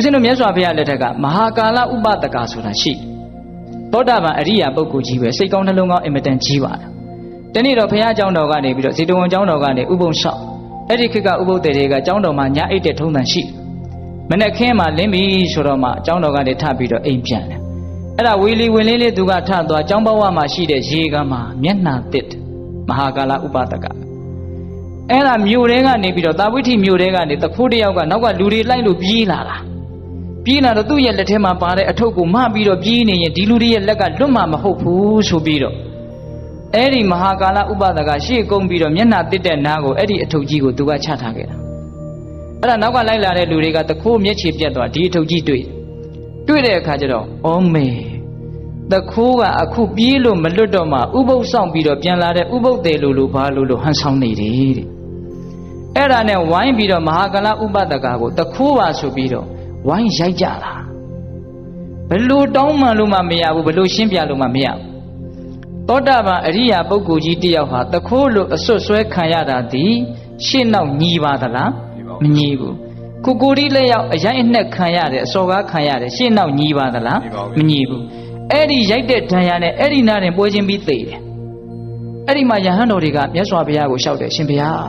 ဇင်းတို့မြတ်စွာဘုရားလက်ထက်ကမဟာကာလဥပဒကဆိုတာရှိသောတာပန်အရိယာပုဂ္ဂိုလ်ကြီးပဲစိတ်ကောင်းနှလုံးကောင်းအင်မတန်ကြီးပါတယ်တနေ့တော့ဘုရားကျောင်းတော်ကနေပြီးတော့ဇေတဝန်ကျောင်းတော်ကနေဥပုံလျှောက်အဲ့ဒီခေတ်ကဥပုသ်တွေကကျောင်းတော်မှာညအိတ်တဲ့ထုံးတန်ရှိမနေ့ခင်းမှာလင်းပြီဆိုတော့မှကျောင်းတော်ကနေထပြီးတော့အိမ်ပြန်တယ်အဲ့ဒါဝီလီဝင်လေးသူကထသွားကျောင်းဘဝမှာရှိတဲ့ရေကမ်းမှာမျက်နှာတစ်မဟာကာလဥပဒကအဲ့ဒါမြို့တဲကနေပြီးတော့တာဝိဋ္ဌိမြို့တဲကနေတခိုးတယောက်ကနောက်ကလူတွေလိုက်လို့ပြေးလာတာပြေးလာတော့သူ့ရဲ့လက်ထဲမှာပါတဲ့အထုပ်ကိုမပြီးတော့ပြေးနေရင်ဒီလူတွေရဲ့လက်ကလွတ်မှာမဟုတ်ဘူးဆိုပြီးတော့အဲ့ဒီမဟာကာလဥပဒကရှေ့ကုန်းပြီးတော့မျက်နှာတစ်တဲ့နားကိုအဲ့ဒီအထုပ်ကြီးကိုသူကချထားခဲ့တာအဲ့ဒါနောက်ကလိုက်လာတဲ့လူတွေကတခိုးမျက်ခြေပြတ်သွားဒီအထုပ်ကြီးတွေ့တဲ့အခါကျတော့အော်မေတခိုးကအခုပြေးလို့မလွတ်တော့မှဥပုသ်ဆောင်ပြီးတော့ပြန်လာတဲ့ဥပုသ်တယ်လို့ဘာလို့ဟန်ဆောင်နေတယ်တဲ့အဲ့ဒါနဲ့ဝိုင်းပြီးတော့မဟာကာလဥပဒကကိုတခိုးပါဆိုပြီးတော့ဝိုင်းရိုက်ကြတာဘလို့တောင်းမှလို့မှမရဘူးဘလို့ရှင်းပြလို့မှမရဘူးသောတာပန်အရိယာပုဂ္ဂိုလ်ကြီးတယောက်ဟာတခိုးလို့အစွတ်ဆွဲခံရတာဒီရှင်းနောက်ညီပါသလားမညီဘူးကိုဒီလက်ရောက်အရိုက်အနှက်ခံရတယ်အစော်ကားခံရတယ်ရှင်းနောက်ညီပါသလားမညီဘူးအဲ့ဒီရိုက်တဲ့ဒဏ်ရာနဲ့အဲ့ဒီနားရင်ပွဲချင်းပြီးသေတယ်အဲ့ဒီမှာယဟန်တော်တွေကမြတ်စွာဘုရားကိုလျှောက်တယ်ရှင်ဘုရာ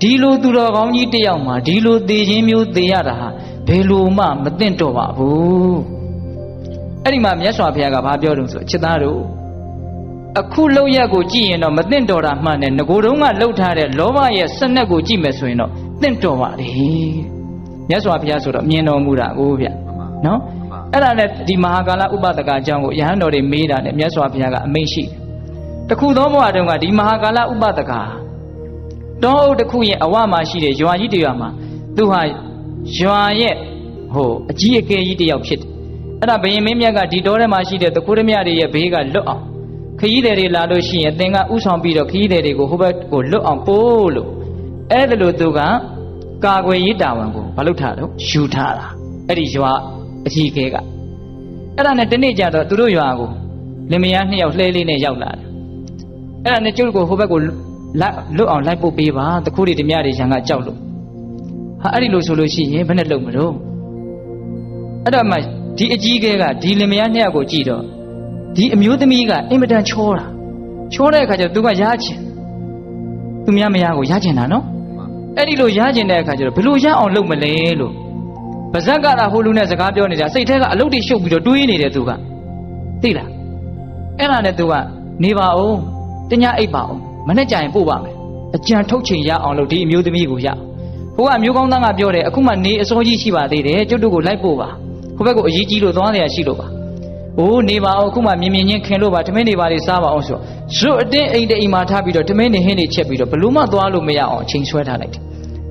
းဒီလိုသူတော်ကောင်းကြီးတယောက်မှာဒီလိုသေခြင်းမျိုးသေရတာဟာဘယ်လိုမှမသင့်တော်ပါဘူးအဲ့ဒီမှာမြတ်စွာဘုရားကဘာပြောတုံးဆိုချစ်သားတို့အခုလောက်ရက်ကိုကြည့်ရင်တော့မသင့်တော်တာမှန်တယ်ငကိုတုံးကလှုပ်ထားတဲ့လောဘရဲ့စနက်ကိုကြည့်မယ်ဆိုရင်တော့သင့်တော်ပါလေမြတ်စွာဘုရားဆိုတော့မြင်တော်မူတာကိုဗျနော်အဲ့ဒါနဲ့ဒီမဟာကာလဥပဒကအကြောင်းကိုယဟန်တော်တွေမေးတာနဲ့မြတ်စွာဘုရားကအမိန့်ရှိတခုသောဘဝတုန်းကဒီမဟာကာလဥပဒကတောအုပ်တစ်ခုရဲ့အဝမှာရှိတဲ့ရွာကြီးတရွာမှာသူဟာရွာရဲ့အကြီးအကဲကြီးတယောက်ဖြစ်တယ်အဲ့ဒါဘယင်မင်းမြတ်ကဒီတောထဲမှာရှိတဲ့တခိုးဓမြတွေရဲ့ဘေးကလွတ်အောင်ခရီးသည်တွေလာလို့ရှိရင်သင်ကဥဆောင်ပြီးတော့ခရီးသည်တွေကိုဟိုဘက်ကိုလွတ်အောင်ပို့လို့အဲ့ဒါလို့သူကကာကွယ်ရေးတာဝန်ကိုမလုပ်ထားတော့ယူထားတာအဲ့ဒီရွာအကြီးအကဲကအဲ့ဒါနဲ့တနေ့ကျတော့သူတို့ရွာကိုလင်မယား2ယောက်လှဲလေးနဲ့ရောက်လာတယ်အဲ့ဒါနဲ့ကျုပ်ကိုဟိုဘက်ကိုလွတ်အောင်လိုက်ပို့ပေးပါတခိုးတွေဓမြတွေရံကကြောက်လို့ဟာအဲ့ဒီလိုဆိုလို့ရှိရင်ဘယ်နဲ့လုပ်မလို့အဲ့တော့မှဒီအကြီးအကဲကဒီလင်မယား2ယောက်ကိုကြည့်တော့ဒီအမျိုးသမီးကအင်မတန်ချောတဲ့အခါကျတော့သူကရားချင်သူများမယားကိုရားချင်တာနော်အဲ့ဒီလိုရားချင်တဲ့အခါကျတော့ဘယ်လိုရအောင်လုပ်မလဲလို့ပါဇက်ကဟိုလူနဲ့စကားပြောနေတာစိတ်ထဲကအလုပ်တွေရှုပ်ပြီးတော့တွေးနေတယ်သူကသိလားအဲ့ဒါနဲ့သူကနေပါအောင်တညအိပ်ပါအောင်မနေ့ကျရင်ပို့ပါမယ်အကြံထုတ်ချိန်ရအောင်လို့ဒီအမျိုးသမီးကိုရဟိုကအမျိုးကောင်းသားကပြောတယ်အခုမှနေအစောကြီးရှိပါသေးတယ်ကျုပ်တို့ကိုလိုက်ပို့ပါဟိုဘက်ကိုအရေးကြီးလို့သွားနေရရှိလို့ပါအိုးနေပါအောင်အခုမှမြင်မြင်ချင်းခင်လို့ပါထမင်းတွေပါလေးစားပါအောင်ဆိုဇွတ်အတင်းအိမ်တအိမ်မှာထားပြီးတော့ထမင်းတွေဟင်းတွေချက်ပြီးတော့ဘလို့မှသွားလို့မရအောင်အချိန်ဆွဲထားလိုက်တယ်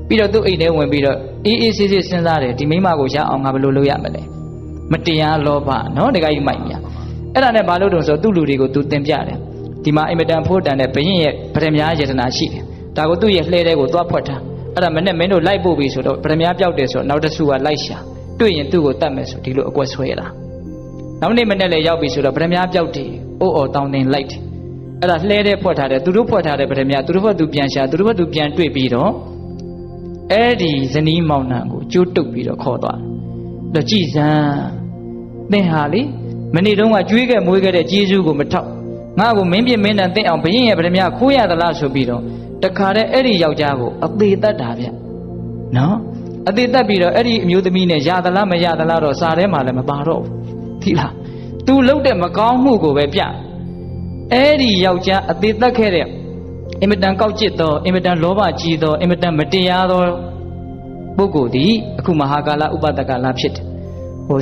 ပြီးတော့သူ့အိမ်ထဲဝင်ပြီးတော့အေးအေးဆေးဆေးစဉ်းစားတယ်ဒီမိမကိုရအောင်ငါဘယ်လိုလုပ်ရမလဲမတရားလောဘနော်တခါကြီးမိုက်မြအဲ့ဒါနဲ့ဘာလို့တုံဆိုသူ့လူတွေကိုသူတင်ပြတယ်ဒီမှာအင်မတန်ဖို့တန်တဲ့ဘရင်ရဲ့ဗရမ ्या ယတနာရှိတယ်ဒါကိုသူ့ရဲ့လှဲတဲ့ကိုသွားဖွက်ထားအဲ့ဒါမနဲ့မင်းတို့လိုက်ပို့ပြီဆိုတော့ဗရမ ्या ပျောက်တယ်ဆိုတော့နောက်တစ်စုကလိုက်ရှာတွေ့ရင်သူ့ကိုတတ်မယ်ဆိုဒီလိုအကွက်ဆွဲတာနောက်နေ့မနဲ့လည်းရောက်ပြီဆိုတော့ဗရမ ्या ပျောက်တယ်အိုးအော်တောင်းတင်လိုက်တယ်အဲ့ဒါလှဲတဲ့ဖွက်ထားတယ်သူတို့ဖွက်ထားတဲ့ဗရမ ्या သူတို့ဘက်သူပြန်ရှာသူတို့ဘက်သူပြန်တွေ့ပြီးတော့အဲ့ဒီဇနီးမောင်နှံကိုကျိုးတုပ်ပြီးတော့ခေါ်သွားတယ်ကြည်စမ်းသင်ဟာလေမနေ့တုန်းကကျွေးခဲ့မွေးခဲ့တဲ့ကျေးဇူးကိုမထောက်ငါ့ကိုမင်းပြင်းမင်းတန်သိအောင်ဘရင်ရဲ့ဗရမ ्या ခိုးရသလားဆိုပြီးတော့တခါတည်းအဲ့ဒီယောက်ျားကိုအသေးတတ်တာဗျနော်အသေးတတ်ပြီးတော့အဲ့ဒီအမျိုးသမီးနဲ့ရသလားမရသလားတော့စာထဲမှာလည်းမပါတော့ဘူးသိလား तू လှုပ်တဲ့မကောင်းမှုကိုပဲပြအဲ့ဒီယောက်ျားအသေးတတ်ခဲ့တဲ့အင်မတန်ကောက်ကျစ်သောအင်မတန်လောဘကြီးသောအင်မတန်မတရားသောပုဂ္ဂိုလ်ဒီအခုမဟာကာလဥပဒကလာဖြစ်တယ်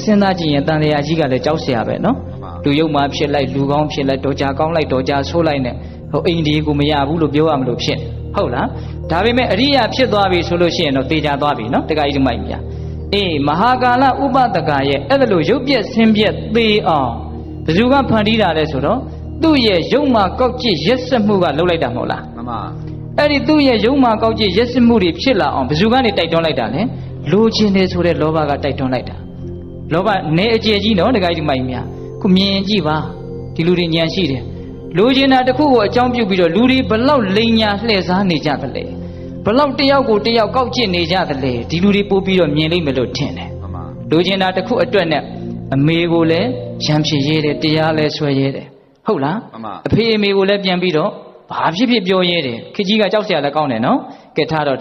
စဉ်းစားကြည့်ရင်တန်တရားကြီးကလည်းကြောက်เสียပဲနော်လူယုံမှဖြစ်လိုက်လူကောင်းဖြစ်လိုက်တော်ကြကောင်းလိုက်တော်ကြဆိုးလိုက်နဲ့အိမ်ဒီကိုမရဘူးလို့ပြောရမလို့ဖြစ်ဟုတ်လားဒါပေမဲ့အရိယာဖြစ်သွားပြီဆိုလို့ရှိရင်တော့တေချာသွားပြီနော်တခါကြီးဒီမိုက်မြာအေးမဟာကာလဥပဒကရဲ့အဲ့ဒါလို့ရုပ်ပြက်ဆင်းပြက်သေအောင်ဘယ်သူကဖန်တီးတာလဲဆိုတော့သူ့ရဲ့ယုံမှကောက်ကျစ်ရက်စက်မှုကလှုပ်လိုက်တာမဟုတ်လားမှန်ပါအဲ့ဒီသူ့ရဲ့ယုံမှကောက်ကျစ်ရက်စက်မှုတွေဖြစ်လာအောင်ဘယ်သူကနေတိုက်တွန်းလိုက်တာလဲလိုချင်တယ်ဆိုတဲ့လောဘကတိုက်တွန်းလိုက်တာလောဘနေအကျယ်ကြီးနော်တခါကြီးဒီမိုက်မြာခုမြင်ကြည့်ပါဒီလူတွေဉာဏ်ရှိတယ်လိုချင်တာတစ်ခုကိုအကြောင်းပြုပြီးတော့လူတွေဘလောက်လိန်ညာလှည့်စားနေကြသလဲဘလောက်တယောက်ကိုတယောက်ကောက်ကျစ်နေကြသလဲဒီလူတွေပို့ပြီးတော့မြင်လိမ့်မယ်လို့ထင်တယ် လူချင်းတာတစ်ခုအတွက်နဲ့အမေကိုလည်းရံဖြစ်ရဲတယ်တရားလည်းဆွဲရဲတယ်ဟုတ်လားအဖေအမေကိုလည်းပြန်ပြီးတော့ဘာဖြစ်ဖြစ်ပြောရဲတယ်ခေကြီးကကြောက်စရာလည်းကောင်းတယ်နော်ကဲထားတော့